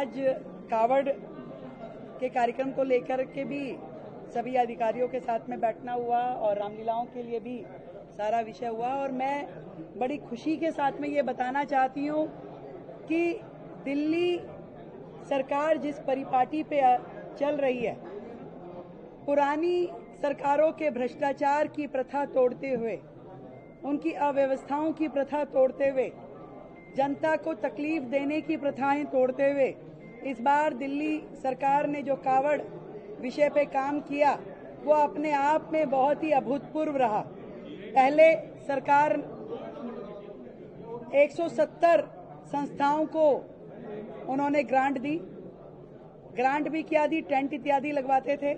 आज कावड़ के कार्यक्रम को लेकर के भी सभी अधिकारियों के साथ में बैठना हुआ और रामलीलाओं के लिए भी सारा विषय हुआ और मैं बड़ी खुशी के साथ में ये बताना चाहती हूँ कि दिल्ली सरकार जिस परिपाटी पे चल रही है, पुरानी सरकारों के भ्रष्टाचार की प्रथा तोड़ते हुए, उनकी अव्यवस्थाओं की प्रथा तोड़ते हुए, जनता को तकलीफ देने की प्रथाएं तोड़ते हुए इस बार दिल्ली सरकार ने जो कावड़ विषय पे काम किया वो अपने आप में बहुत ही अभूतपूर्व रहा। पहले सरकार 170 संस्थाओं को उन्होंने ग्रांट भी क्या दी, टेंट इत्यादि लगवाते थे,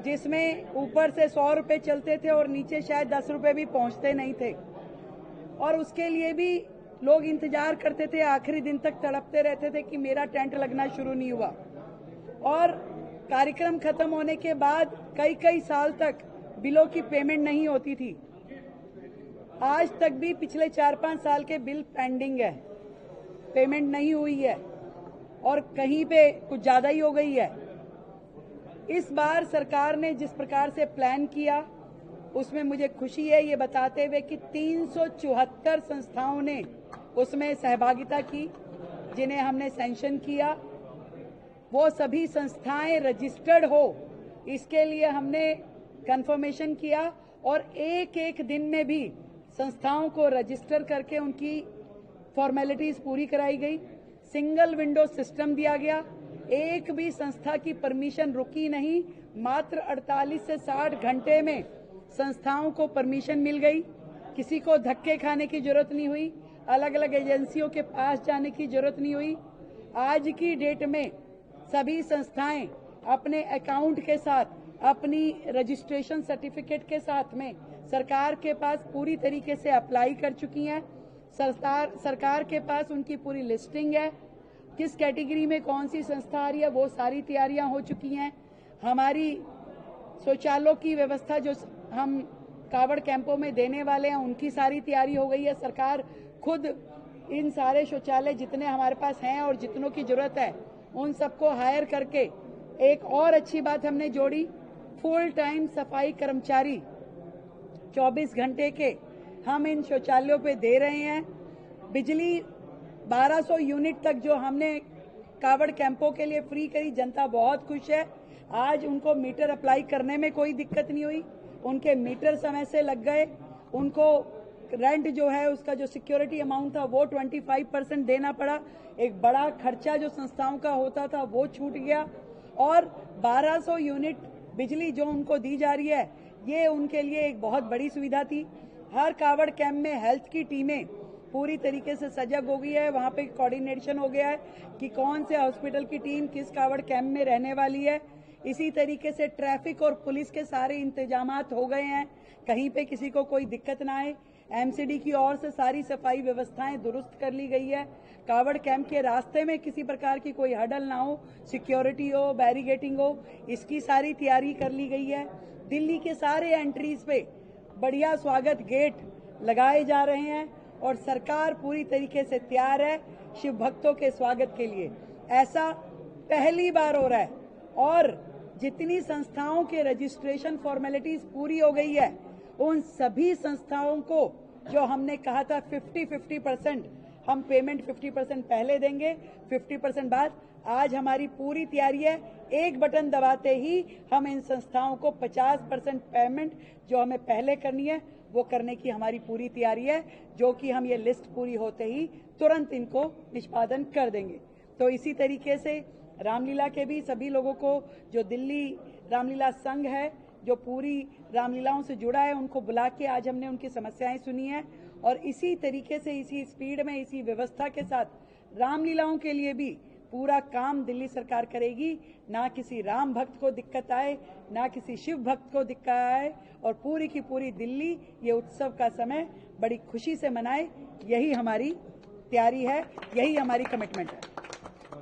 जिसमें ऊपर से 100 रुपए चलते थे और नीचे शायद 10 रुपए भी पहुंचते नहीं थे और उसके लिए भी लोग इंतजार करते थे, आखिरी दिन तक तड़पते रहते थे कि मेरा टेंट लगना शुरू नहीं हुआ। और कार्यक्रम खत्म होने के बाद कई साल तक बिलों की पेमेंट नहीं होती थी। आज तक भी पिछले 4-5 साल के बिल पेंडिंग है, पेमेंट नहीं हुई है और कहीं पे कुछ ज्यादा ही हो गई है। इस बार सरकार ने जिस प्रकार से प्लान किया उसमें मुझे खुशी है ये बताते हुए कि 374 संस्थाओं ने उसमें सहभागिता की, जिन्हें हमने सैंक्शन किया। वो सभी संस्थाएं रजिस्टर्ड हो इसके लिए हमने कंफर्मेशन किया और एक दिन में भी संस्थाओं को रजिस्टर करके उनकी फॉर्मेलिटीज पूरी कराई गई। सिंगल विंडो सिस्टम दिया गया, एक भी संस्था की परमिशन रुकी नहीं, मात्र 48 से 60 घंटे में संस्थाओं को परमिशन मिल गई। किसी को धक्के खाने की जरूरत नहीं हुई, अलग अलग एजेंसियों के पास जाने की जरूरत नहीं हुई। आज की डेट में सभी संस्थाएं अपने अकाउंट के साथ, अपनी रजिस्ट्रेशन सर्टिफिकेट के साथ में सरकार के पास पूरी तरीके से अप्लाई कर चुकी हैं। सरकार के पास उनकी पूरी लिस्टिंग है, किस कैटेगरी में कौन सी संस्था आ रही है, वो सारी तैयारियां हो चुकी हैं। हमारी शौचालयों की व्यवस्था जो हम कावड़ कैंपों में देने वाले हैं उनकी सारी तैयारी हो गई है। सरकार खुद इन सारे शौचालय जितने हमारे पास हैं और जितनों की जरूरत है उन सबको हायर करके, एक और अच्छी बात हमने जोड़ी, फुल टाइम सफाई कर्मचारी 24 घंटे के हम इन शौचालयों पे दे रहे हैं। बिजली 1200 यूनिट तक जो हमने कावड़ कैंपों के लिए फ्री करी, जनता बहुत खुश है। आज उनको मीटर अप्लाई करने में कोई दिक्कत नहीं हुई, उनके मीटर समय से लग गए। उनको रेंट जो है उसका जो सिक्योरिटी अमाउंट था वो 25% देना पड़ा। एक बड़ा खर्चा जो संस्थाओं का होता था वो छूट गया और 1200 यूनिट बिजली जो उनको दी जा रही है ये उनके लिए एक बहुत बड़ी सुविधा थी। हर कावड़ कैंप में हेल्थ की टीमें पूरी तरीके से सजग हो गई है, वहां पे कोऑर्डिनेशन हो गया है कि कौन से हॉस्पिटल की टीम किस कावड़ कैंप में रहने वाली है। इसी तरीके से ट्रैफिक और पुलिस के सारे इंतजामात हो गए हैं, कहीं पे किसी को कोई दिक्कत ना आए। एमसीडी की ओर से सारी सफाई व्यवस्थाएं दुरुस्त कर ली गई है। कावड़ कैंप के रास्ते में किसी प्रकार की कोई हडल ना हो, सिक्योरिटी हो, बैरिगेटिंग हो, इसकी सारी तैयारी कर ली गई है। दिल्ली के सारे एंट्रीज पे बढ़िया स्वागत गेट लगाए जा रहे हैं और सरकार पूरी तरीके से तैयार है शिव भक्तों के स्वागत के लिए। ऐसा पहली बार हो रहा है और जितनी संस्थाओं के रजिस्ट्रेशन फॉर्मेलिटीज पूरी हो गई है उन सभी संस्थाओं को जो हमने कहा था 50-50% हम पेमेंट 50% पहले देंगे, 50% बाद, आज हमारी पूरी तैयारी है। एक बटन दबाते ही हम इन संस्थाओं को 50% पेमेंट जो हमें पहले करनी है वो करने की हमारी पूरी तैयारी है, जो कि हम ये लिस्ट पूरी होते ही तुरंत इनको निष्पादन कर देंगे। तो इसी तरीके से रामलीला के भी सभी लोगों को, जो दिल्ली रामलीला संघ है जो पूरी रामलीलाओं से जुड़ा है, उनको बुला के आज हमने उनकी समस्याएं सुनी है और इसी तरीके से, इसी स्पीड में, इसी व्यवस्था के साथ रामलीलाओं के लिए भी पूरा काम दिल्ली सरकार करेगी। ना किसी राम भक्त को दिक्कत आए, ना किसी शिव भक्त को दिक्कत आए और पूरी की पूरी दिल्ली ये उत्सव का समय बड़ी खुशी से मनाए। यही हमारी तैयारी है, यही हमारी कमिटमेंट है।